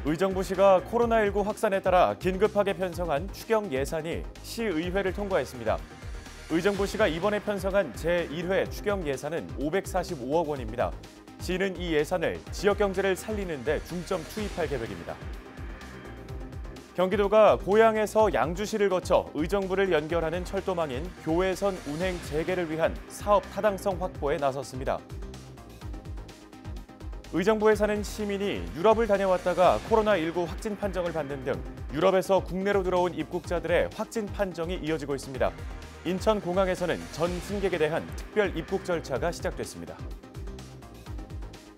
의정부시가 코로나19 확산에 따라 긴급하게 편성한 추경 예산이 시의회를 통과했습니다. 의정부시가 이번에 편성한 제1회 추경 예산은 545억 원입니다. 시는 이 예산을 지역 경제를 살리는 데 중점 투입할 계획입니다. 경기도가 고양에서 양주시를 거쳐 의정부를 연결하는 철도망인 교외선 운행 재개를 위한 사업 타당성 확보에 나섰습니다. 의정부에 사는 시민이 유럽을 다녀왔다가 코로나19 확진 판정을 받는 등 유럽에서 국내로 들어온 입국자들의 확진 판정이 이어지고 있습니다. 인천공항에서는 전 승객에 대한 특별 입국 절차가 시작됐습니다.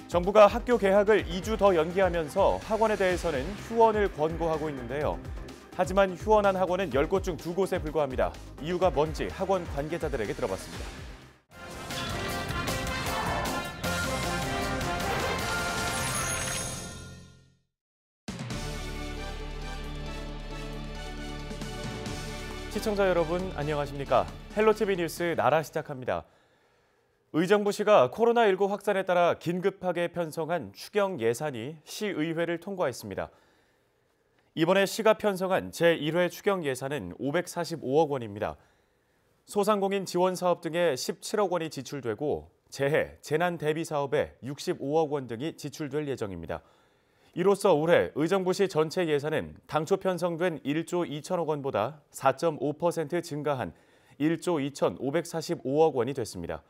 정부가 학교 개학을 2주 더 연기하면서 학원에 대해서는 휴원을 권고하고 있는데요. 하지만 휴원한 학원은 10곳 중 2곳에 불과합니다. 이유가 뭔지 학원 관계자들에게 들어봤습니다. 시청자 여러분 안녕하십니까? 헬로티비 뉴스 나라 시작합니다. 의정부시가 코로나19 확산에 따라 긴급하게 편성한 추경 예산이 시의회를 통과했습니다. 이번에 시가 편성한 제1회 추경 예산은 545억 원입니다. 소상공인 지원 사업 등에 17억 원이 지출되고 재해, 재난 대비 사업에 65억 원 등이 지출될 예정입니다. 이로써 올해 의정부시 전체 예산은 당초 편성된 1조 2천억 원보다 4.5% 증가한 1조 2,545억 원이 됐습니다.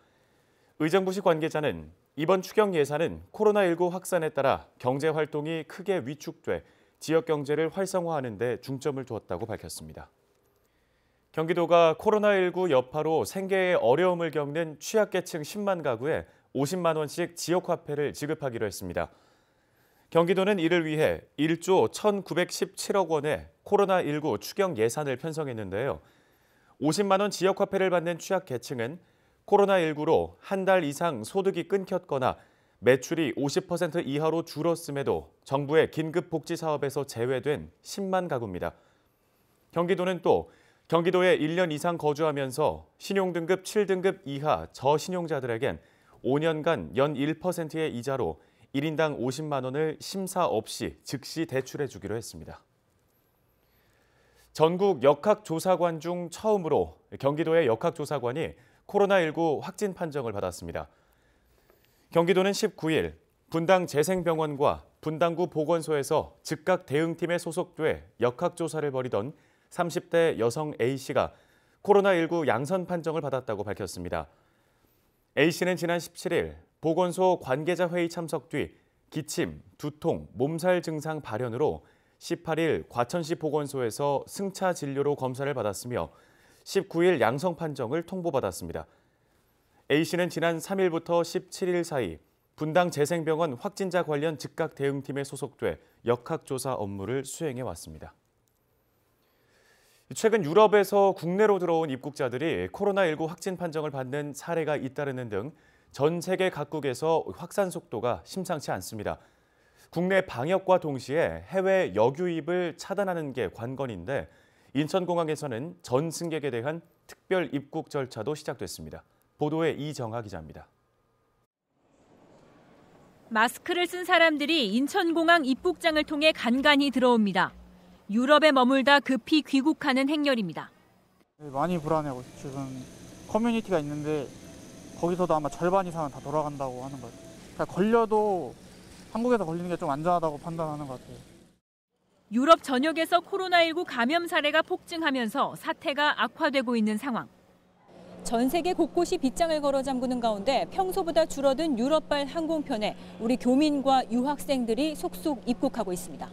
의정부시 관계자는 이번 추경 예산은 코로나19 확산에 따라 경제 활동이 크게 위축돼 지역 경제를 활성화하는 데 중점을 두었다고 밝혔습니다. 경기도가 코로나19 여파로 생계에 어려움을 겪는 취약계층 10만 가구에 50만 원씩 지역화폐를 지급하기로 했습니다. 경기도는 이를 위해 1조 1,917억 원의 코로나19 추경 예산을 편성했는데요. 50만 원 지역화폐를 받는 취약계층은 코로나19로 한 달 이상 소득이 끊겼거나 매출이 50% 이하로 줄었음에도 정부의 긴급복지 사업에서 제외된 10만 가구입니다. 경기도는 또 경기도에 1년 이상 거주하면서 신용등급 7등급 이하 저신용자들에겐 5년간 연 1%의 이자로 1인당 50만 원을 심사 없이 즉시 대출해 주기로 했습니다. 전국 역학조사관 중 처음으로 경기도의 역학조사관이 코로나19 확진 판정을 받았습니다. 경기도는 19일 분당 재생병원과 분당구 보건소에서 즉각 대응팀에 소속돼 역학조사를 벌이던 30대 여성 A씨가 코로나19 양선 판정을 받았다고 밝혔습니다. A씨는 지난 17일 보건소 관계자 회의 참석 뒤 기침, 두통, 몸살 증상 발현으로 18일 과천시 보건소에서 승차 진료로 검사를 받았으며 19일 양성 판정을 통보받았습니다. A씨는 지난 3일부터 17일 사이 분당 재생병원 확진자 관련 즉각 대응팀에 소속돼 역학조사 업무를 수행해 왔습니다. 최근 유럽에서 국내로 들어온 입국자들이 코로나19 확진 판정을 받는 사례가 잇따르는 등 전 세계 각국에서 확산 속도가 심상치 않습니다. 국내 방역과 동시에 해외 여유입을 차단하는 게 관건인데 인천공항에서는 전 승객에 대한 특별 입국 절차도 시작됐습니다. 보도에 이정아 기자입니다. 마스크를 쓴 사람들이 인천공항 입국장을 통해 간간히 들어옵니다. 유럽에 머물다 급히 귀국하는 행렬입니다. 많이 불안해요. 지금 커뮤니티가 있는데 거기서도 아마 절반 이상은 다 돌아간다고 하는 것 같아요. 그러니까 걸려도 한국에서 걸리는 게 좀 안전하다고 판단하는 것 같아요. 유럽 전역에서 코로나19 감염 사례가 폭증하면서 사태가 악화되고 있는 상황. 전 세계 곳곳이 빗장을 걸어 잠그는 가운데 평소보다 줄어든 유럽발 항공편에 우리 교민과 유학생들이 속속 입국하고 있습니다.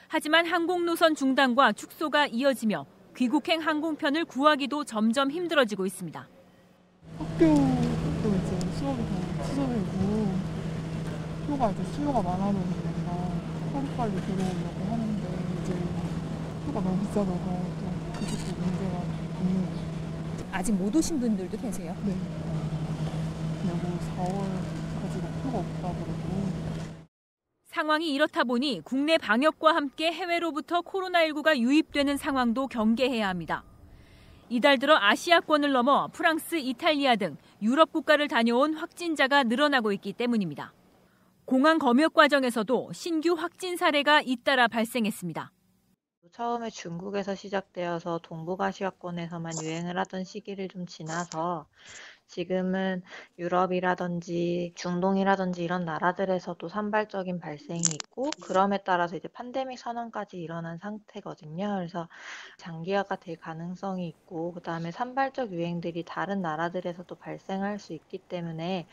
하지만 항공 노선 중단과 축소가 이어지며 귀국행 항공편을 구하기도 점점 힘들어지고 있습니다. 학교도 이제 수업이 다 취소되고 수요가 많아서 그런가 하루빨리 들어오려고 하는데 이제 표가 너무 비싸져서 또 그것도 문제가 있는 것 같아요. 아직 못 오신 분들도 계세요? 네. 그리고 4월까지가 표가 없다고 그러고. 상황이 이렇다 보니 국내 방역과 함께 해외로부터 코로나19가 유입되는 상황도 경계해야 합니다. 이달 들어 아시아권을 넘어 프랑스, 이탈리아 등 유럽 국가를 다녀온 확진자가 늘어나고 있기 때문입니다. 공항 검역 과정에서도 신규 확진 사례가 잇따라 발생했습니다. 처음에 중국에서 시작되어서 동북아시아권에서만 유행을 하던 시기를 좀 지나서 지금은 유럽이라든지 중동이라든지 이런 나라들에서도 산발적인 발생이 있고 그럼에 따라서 이제 팬데믹 선언까지 일어난 상태거든요. 그래서 장기화가 될 가능성이 있고 그다음에 산발적 유행들이 다른 나라들에서도 발생할 수 있기 때문에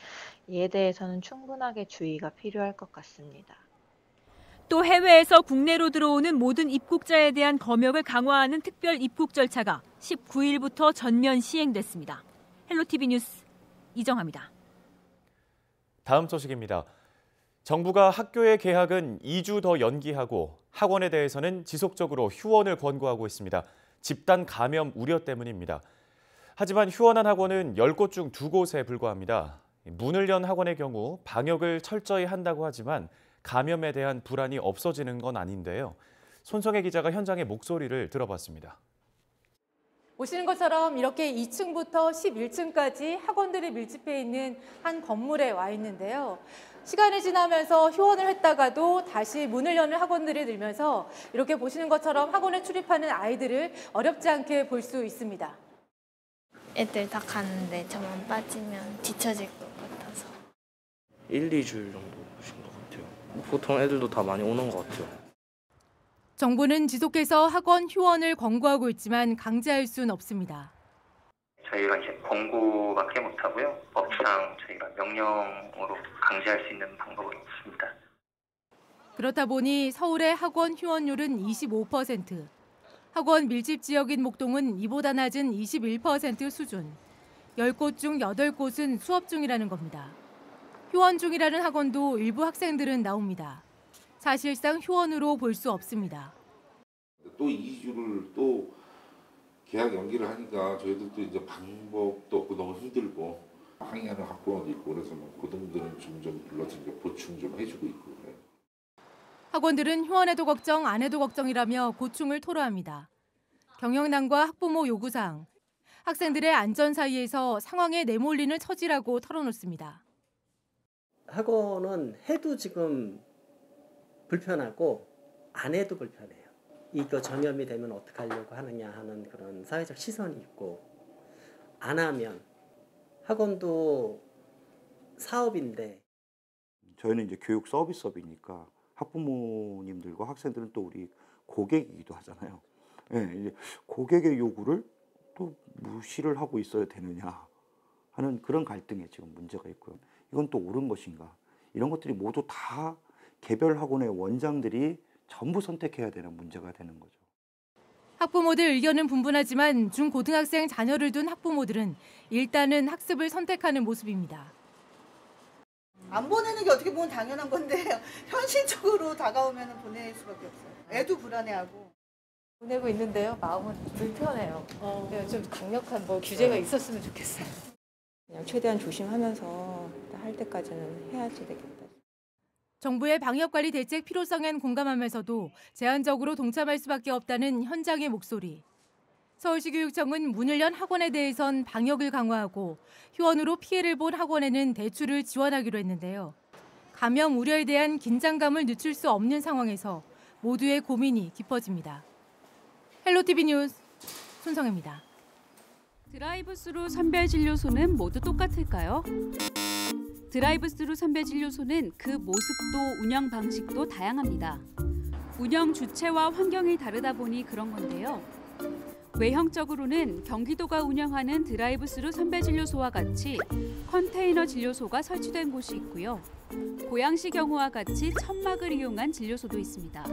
이에 대해서는 충분하게 주의가 필요할 것 같습니다. 또 해외에서 국내로 들어오는 모든 입국자에 대한 검역을 강화하는 특별 입국 절차가 19일부터 전면 시행됐습니다. 헬로티비 뉴스 이정아입니다. 다음 소식입니다. 정부가 학교의 개학은 2주 더 연기하고 학원에 대해서는 지속적으로 휴원을 권고하고 있습니다. 집단 감염 우려 때문입니다. 하지만 휴원한 학원은 10곳 중 2곳에 불과합니다. 문을 연 학원의 경우 방역을 철저히 한다고 하지만 감염에 대한 불안이 없어지는 건 아닌데요. 손성혜 기자가 현장의 목소리를 들어봤습니다. 보시는 것처럼 이렇게 2층부터 11층까지 학원들이 밀집해 있는 한 건물에 와 있는데요. 시간이 지나면서 휴원을 했다가도 다시 문을 여는 학원들이 늘면서 이렇게 보시는 것처럼 학원에 출입하는 아이들을 어렵지 않게 볼 수 있습니다. 애들 다 가는데 저만 빠지면 뒤처질 것 같아서. 1, 2주일 정도 오신 것 같아요. 보통 애들도 다 많이 오는 것 같아요. 정부는 지속해서 학원 휴원을 권고하고 있지만 강제할 수는 없습니다. 저희가 이제 권고밖에 못하고요. 법상 저희가 명령으로 강제할 수 있는 방법은 없습니다. 그렇다 보니 서울의 학원 휴원율은 25%, 학원 밀집 지역인 목동은 이보다 낮은 21% 수준, 10곳 중 8곳은 수업 중이라는 겁니다. 휴원 중이라는 학원도 일부 학생들은 나옵니다. 사실상 휴원으로 볼 수 없습니다. 또 2주를 또 계약 연기를 하니까 저희들도 이제 방법도 없고 너무 힘들고 항의하는 학부모도 있고 그래서 고등들은 좀 불러서 이제 보충 좀 해주고 있고 그래요. 학원들은 휴원해도 걱정, 안 해도 걱정이라며 고충을 토로합니다. 경영난과 학부모 요구사항, 학생들의 안전 사이에서 상황에 내몰리는 처지라고 털어놓습니다. 학원은 해도 지금 불편하고 안 해도 불편해요. 이거 전염이 되면 어떻게 하려고 하느냐 하는 그런 사회적 시선이 있고 안 하면 학원도 사업인데 저희는 이제 교육 서비스업이니까 학부모님들과 학생들은 또 우리 고객이기도 하잖아요. 네, 이제 고객의 요구를 또 무시를 하고 있어야 되느냐 하는 그런 갈등에 지금 문제가 있고요. 이건 또 옳은 것인가? 이런 것들이 모두 다 개별 학원의 원장들이 전부 선택해야 되는 문제가 되는 거죠. 학부모들 의견은 분분하지만 중고등학생 자녀를 둔 학부모들은 일단은 학습을 선택하는 모습입니다. 안 보내는 게 어떻게 보면 당연한 건데 현실적으로 다가오면 보낼 수밖에 없어요. 애도 불안해하고. 보내고 있는데요. 마음은 불편해요. 좀 강력한 규제가 있었으면 좋겠어요. 그냥 최대한 조심하면서 할 때까지는 해야지 되겠다. 정부의 방역관리 대책 필요성엔 공감하면서도 제한적으로 동참할 수밖에 없다는 현장의 목소리. 서울시 교육청은 문을 연 학원에 대해선 방역을 강화하고 휴원으로 피해를 본 학원에는 대출을 지원하기로 했는데요. 감염 우려에 대한 긴장감을 늦출 수 없는 상황에서 모두의 고민이 깊어집니다. 헬로티비 뉴스 손성혜입니다. 드라이브스루 선별진료소는 모두 똑같을까요? 드라이브스루 선별진료소는 그 모습도 운영 방식도 다양합니다. 운영 주체와 환경이 다르다 보니 그런 건데요. 외형적으로는 경기도가 운영하는 드라이브스루 선별진료소와 같이 컨테이너 진료소가 설치된 곳이 있고요. 고양시 경우와 같이 천막을 이용한 진료소도 있습니다.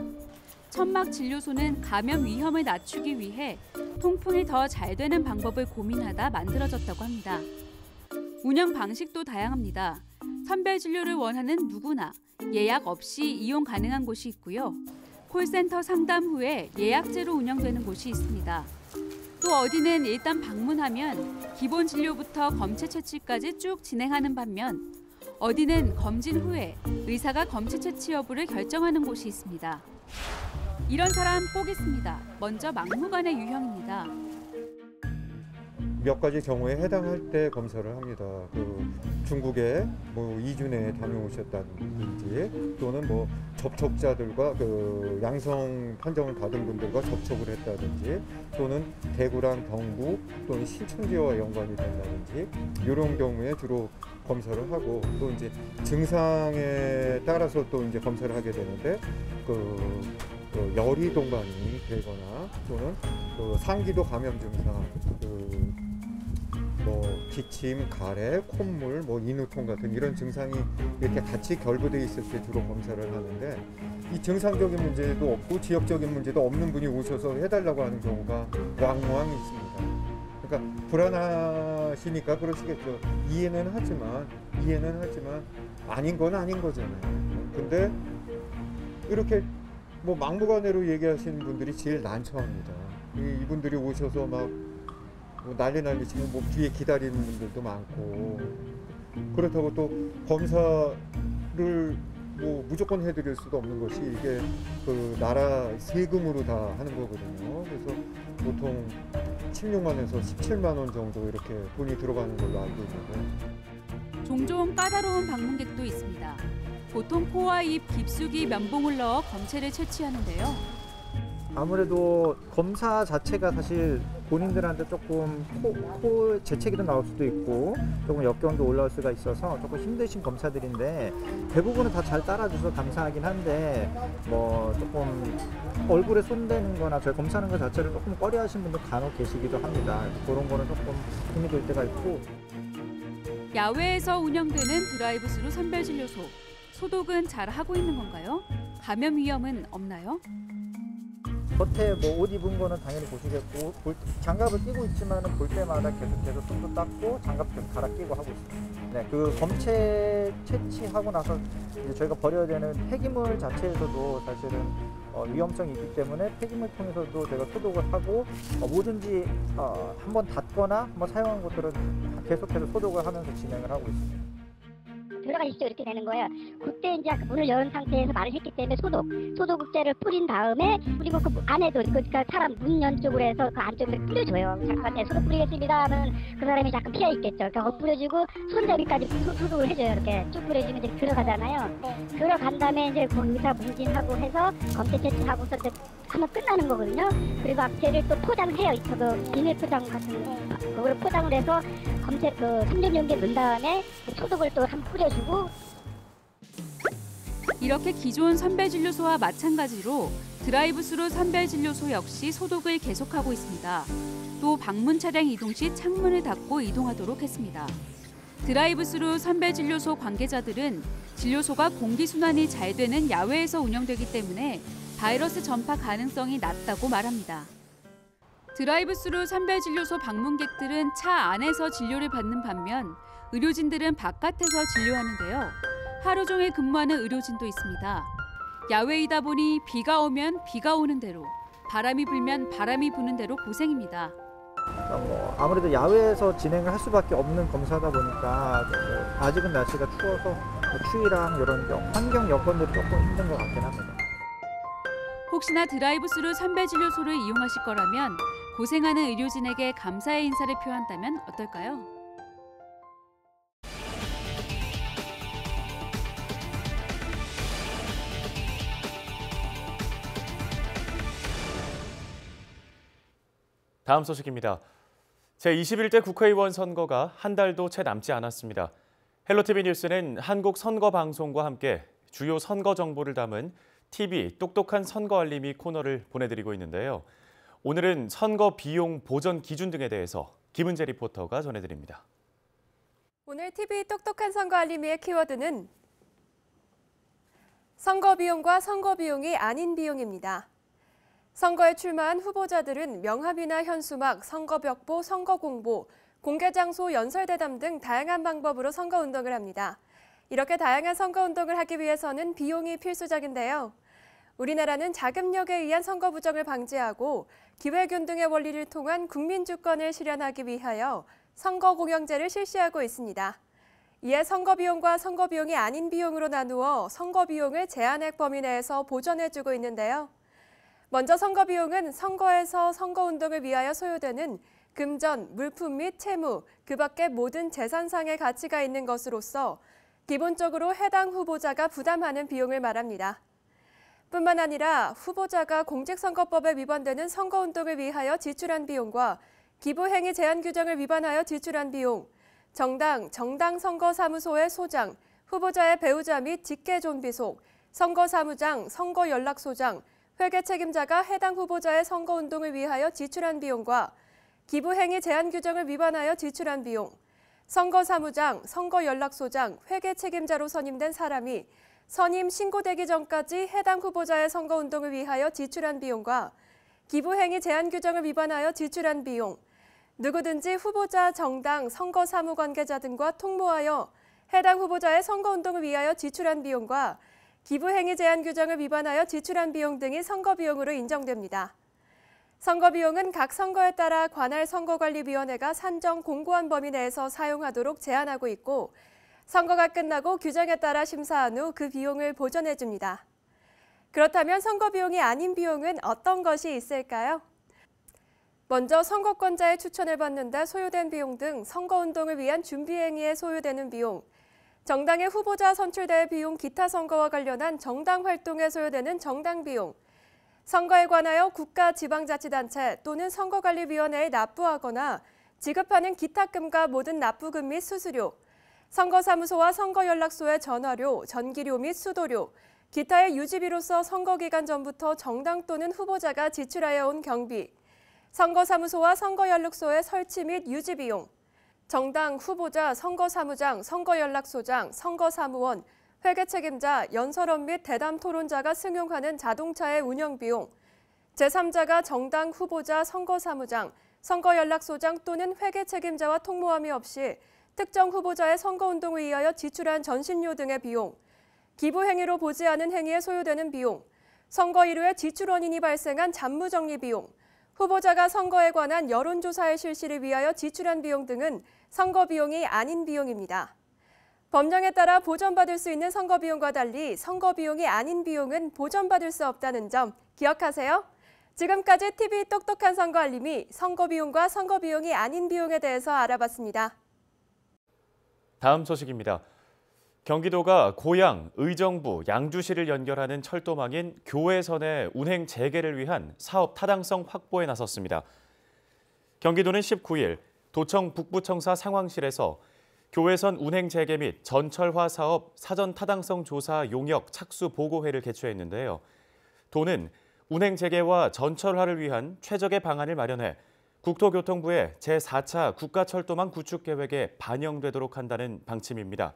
천막 진료소는 감염 위험을 낮추기 위해 통풍이 더 잘 되는 방법을 고민하다 만들어졌다고 합니다. 운영 방식도 다양합니다. 선별 진료를 원하는 누구나 예약 없이 이용 가능한 곳이 있고요. 콜센터 상담 후에 예약제로 운영되는 곳이 있습니다. 또 어디는 일단 방문하면 기본 진료부터 검체 채취까지 쭉 진행하는 반면 어디는 검진 후에 의사가 검체 채취 여부를 결정하는 곳이 있습니다. 이런 사람 꼭 있습니다. 먼저 막무가내 유형입니다. 몇 가지 경우에 해당할 때 검사를 합니다. 중국에 뭐 2주 내에 다녀오셨다든지 또는 뭐 접촉자들과 양성 판정을 받은 분들과 접촉을 했다든지 또는 대구랑 경북 또는 신천지와 연관이 된다든지 이런 경우에 주로 검사를 하고 또 이제 증상에 따라서 또 이제 검사를 하게 되는데 열이 동반이 되거나 또는 상기도 감염 증상 뭐 기침, 가래, 콧물, 뭐 인후통 같은 이런 증상이 이렇게 같이 결부되어 있을 때 주로 검사를 하는데 이 증상적인 문제도 없고 지역적인 문제도 없는 분이 오셔서 해달라고 하는 경우가 왕왕 있습니다. 그러니까 불안하시니까 그러시겠죠. 이해는 하지만 아닌 건 아닌 거잖아요. 근데 이렇게 뭐 막무가내로 얘기하시는 분들이 제일 난처합니다. 이분들이 오셔서 막 난리 치면 뭐 뒤에 기다리는 분들도 많고 그렇다고 또 검사를 뭐 무조건 해드릴 수도 없는 것이 이게 나라 세금으로 다 하는 거거든요. 그래서 보통 16만에서 17만 원 정도 이렇게 돈이 들어가는 걸로 알고 있는데 종종 까다로운 방문객도 있습니다. 보통 코와 입 깊숙이 면봉을 넣어 검체를 채취하는데요. 아무래도 검사 자체가 사실 본인들한테 조금 코 재채기도 나올 수도 있고 조금 역경도 올라올 수가 있어서 조금 힘드신 검사들인데 대부분은 다 잘 따라줘서 감사하긴 한데 뭐 조금 얼굴에 손대는 거나 저희 검사하는 것 자체를 조금 꺼려하시는 분도 간혹 계시기도 합니다. 그런 거는 조금 힘이 들 때가 있고. 야외에서 운영되는 드라이브스루 선별진료소. 소독은 잘 하고 있는 건가요? 감염 위험은 없나요? 겉에 뭐 옷 입은 거는 당연히 보시겠고 장갑을 끼고 있지만은 볼 때마다 계속해서 손도 닦고 장갑 계속 갈아 끼고 하고 있습니다. 네, 검체 채취하고 나서 이제 저희가 버려야 되는 폐기물 자체에서도 사실은 위험성이 있기 때문에 폐기물 통해서도 저희가 소독을 하고 뭐든지 한번 닫거나 한번 사용한 것들은 계속해서 소독을 하면서 진행을 하고 있습니다. 들어가시죠 이렇게 되는 거예요. 그때 이제 문을 연 상태에서 말을 했기 때문에 소독제를 뿌린 다음에 그리고 그 안에도 그러니까 사람 문 연 쪽으로 해서 그 안쪽에 뿌려줘요. 잠깐 소독 뿌리겠습니다 하면 그 사람이 약간 피해 있겠죠. 그러니까 뿌려주고 손잡이까지 소독을 해줘요. 이렇게 쭉 뿌려주면 이제 들어가잖아요. 들어간 다음에 이제 의사 문진하고 해서 검체 채취하고서 이제 하면 끝나는 거거든요. 그리고 악체를 또 포장을 해요. 비닐 포장 같은 그걸 포장을 해서 검체 3.0개 넣은 다음에 소독을 또 한번 뿌려주고. 이렇게 기존 선별진료소와 마찬가지로 드라이브스루 선별진료소 역시 소독을 계속하고 있습니다. 또 방문 차량 이동 시 창문을 닫고 이동하도록 했습니다. 드라이브스루 선별진료소 관계자들은 진료소가 공기순환이 잘 되는 야외에서 운영되기 때문에 바이러스 전파 가능성이 낮다고 말합니다. 드라이브스루 선별진료소 방문객들은 차 안에서 진료를 받는 반면 의료진들은 바깥에서 진료하는데요. 하루 종일 근무하는 의료진도 있습니다. 야외이다 보니 비가 오면 비가 오는 대로, 바람이 불면 바람이 부는 대로 고생입니다. 아무래도 야외에서 진행을 할 수밖에 없는 검사다 보니까 아직은 날씨가 추워서 추위랑 이런 환경 여건들이 조금 힘든 것 같긴 합니다. 혹시나 드라이브스루 선별진료소를 이용하실 거라면 고생하는 의료진에게 감사의 인사를 표한다면 어떨까요? 다음 소식입니다. 제21대 국회의원 선거가 한 달도 채 남지 않았습니다. 헬로티비 뉴스는 한국선거방송과 함께 주요 선거 정보를 담은 TV 똑똑한 선거 알림이 코너를 보내드리고 있는데요. 오늘은 선거 비용 보전 기준 등에 대해서 김은재 리포터가 전해드립니다. 오늘 TV 똑똑한 선거 알림이의 키워드는 선거 비용과 선거 비용이 아닌 비용입니다. 선거에 출마한 후보자들은 명함이나 현수막, 선거벽보, 선거공보, 공개장소, 연설대담 등 다양한 방법으로 선거운동을 합니다. 이렇게 다양한 선거운동을 하기 위해서는 비용이 필수적인데요. 우리나라는 자금력에 의한 선거 부정을 방지하고 기회균등의 원리를 통한 국민주권을 실현하기 위하여 선거공영제를 실시하고 있습니다. 이에 선거비용과 선거비용이 아닌 비용으로 나누어 선거비용을 제한액 범위 내에서 보전해주고 있는데요. 먼저 선거비용은 선거에서 선거운동을 위하여 소요되는 금전, 물품 및 채무, 그 밖의 모든 재산상의 가치가 있는 것으로서 기본적으로 해당 후보자가 부담하는 비용을 말합니다. 뿐만 아니라 후보자가 공직선거법에 위반되는 선거운동을 위하여 지출한 비용과 기부행위 제한 규정을 위반하여 지출한 비용, 정당 선거사무소의 소장, 후보자의 배우자 및 직계존비속, 선거사무장, 선거연락소장, 회계 책임자가 해당 후보자의 선거운동을 위하여 지출한 비용과 기부행위 제한 규정을 위반하여 지출한 비용, 선거사무장, 선거연락소장, 회계 책임자로 선임된 사람이 선임 신고되기 전까지 해당 후보자의 선거운동을 위하여 지출한 비용과 기부행위 제한 규정을 위반하여 지출한 비용, 누구든지 후보자, 정당, 선거사무 관계자 등과 통모하여 해당 후보자의 선거운동을 위하여 지출한 비용과 기부행위 제한 규정을 위반하여 지출한 비용 등이 선거비용으로 인정됩니다. 선거비용은 각 선거에 따라 관할 선거관리위원회가 산정 공고한 범위 내에서 사용하도록 제한하고 있고 선거가 끝나고 규정에 따라 심사한 후 그 비용을 보전해 줍니다. 그렇다면 선거비용이 아닌 비용은 어떤 것이 있을까요? 먼저 선거권자의 추천을 받는데 소요된 비용 등 선거운동을 위한 준비행위에 소요되는 비용, 정당의 후보자 선출대회 비용 기타 선거와 관련한 정당 활동에 소요되는 정당 비용, 선거에 관하여 국가 지방자치단체 또는 선거관리위원회에 납부하거나 지급하는 기타금과 모든 납부금 및 수수료, 선거사무소와 선거연락소의 전화료, 전기료 및 수도료, 기타의 유지비로서 선거기간 전부터 정당 또는 후보자가 지출하여 온 경비, 선거사무소와 선거연락소의 설치 및 유지비용, 정당, 후보자, 선거사무장, 선거연락소장, 선거사무원, 회계책임자, 연설원 및 대담 토론자가 승용하는 자동차의 운영비용, 제3자가 정당, 후보자, 선거사무장, 선거연락소장 또는 회계책임자와 통모함이 없이 특정 후보자의 선거운동을 위하여 지출한 전신료 등의 비용, 기부행위로 보지 않은 행위에 소요되는 비용, 선거 이후에 지출 원인이 발생한 잡무정리 비용, 후보자가 선거에 관한 여론조사의 실시를 위하여 지출한 비용 등은 선거비용이 아닌 비용입니다. 법령에 따라 보전받을 수 있는 선거비용과 달리 선거비용이 아닌 비용은 보전받을 수 없다는 점 기억하세요. 지금까지 TV 똑똑한 선거 알림이 선거비용과 선거비용이 아닌 비용에 대해서 알아봤습니다. 다음 소식입니다. 경기도가 고양, 의정부, 양주시를 연결하는 철도망인 교외선의 운행 재개를 위한 사업 타당성 확보에 나섰습니다. 경기도는 19일 도청 북부청사 상황실에서 교외선 운행 재개 및 전철화 사업 사전 타당성 조사 용역 착수 보고회를 개최했는데요. 도는 운행 재개와 전철화를 위한 최적의 방안을 마련해 국토교통부의 제4차 국가철도망 구축 계획에 반영되도록 한다는 방침입니다.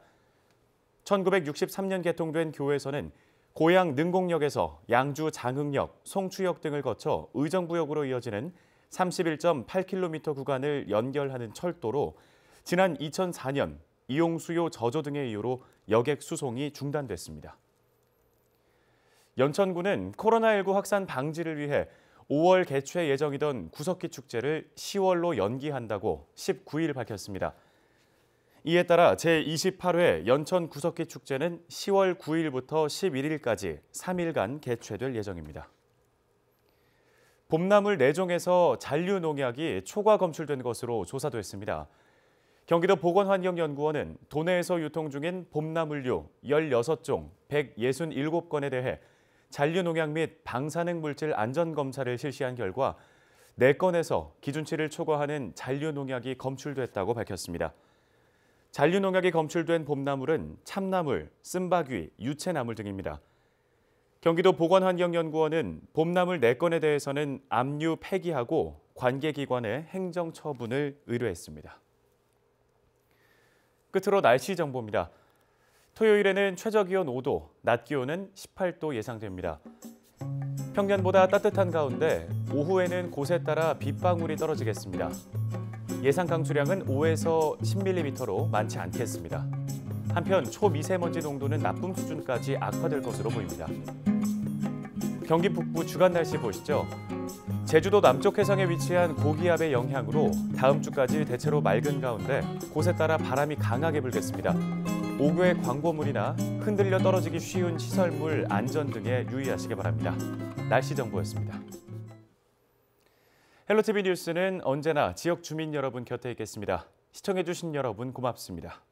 1963년 개통된 교외선은 고양 능곡역에서 양주 장흥역, 송추역 등을 거쳐 의정부역으로 이어지는 31.8km 구간을 연결하는 철도로 지난 2004년 이용수요 저조 등의 이유로 여객 수송이 중단됐습니다. 연천구는 코로나19 확산 방지를 위해 5월 개최 예정이던 구석기 축제를 10월로 연기한다고 19일 밝혔습니다. 이에 따라 제28회 연천 구석기 축제는 10월 9일부터 11일까지 3일간 개최될 예정입니다. 봄나물 4종에서 잔류 농약이 초과 검출된 것으로 조사됐습니다. 경기도 보건환경연구원은 도내에서 유통 중인 봄나물류 16종 167건에 대해 잔류 농약 및 방사능 물질 안전 검사를 실시한 결과 4건에서 기준치를 초과하는 잔류 농약이 검출됐다고 밝혔습니다. 잔류 농약이 검출된 봄나물은 참나물, 쓴바귀, 유채나물 등입니다. 경기도 보건환경연구원은 봄나물 4건에 대해서는 압류 폐기하고 관계기관에 행정처분을 의뢰했습니다. 끝으로 날씨 정보입니다. 토요일에는 최저기온 5도, 낮 기온은 18도 예상됩니다. 평년보다 따뜻한 가운데 오후에는 곳에 따라 빗방울이 떨어지겠습니다. 예상 강수량은 5에서 10mm로 많지 않겠습니다. 한편 초미세먼지 농도는 나쁨 수준까지 악화될 것으로 보입니다. 경기 북부 주간 날씨 보시죠. 제주도 남쪽 해상에 위치한 고기압의 영향으로 다음 주까지 대체로 맑은 가운데 곳에 따라 바람이 강하게 불겠습니다. 오후에 광고물이나 흔들려 떨어지기 쉬운 시설물 안전 등에 유의하시기 바랍니다. 날씨 정보였습니다. 헬로티비 뉴스는 언제나 지역 주민 여러분 곁에 있겠습니다. 시청해주신 여러분 고맙습니다.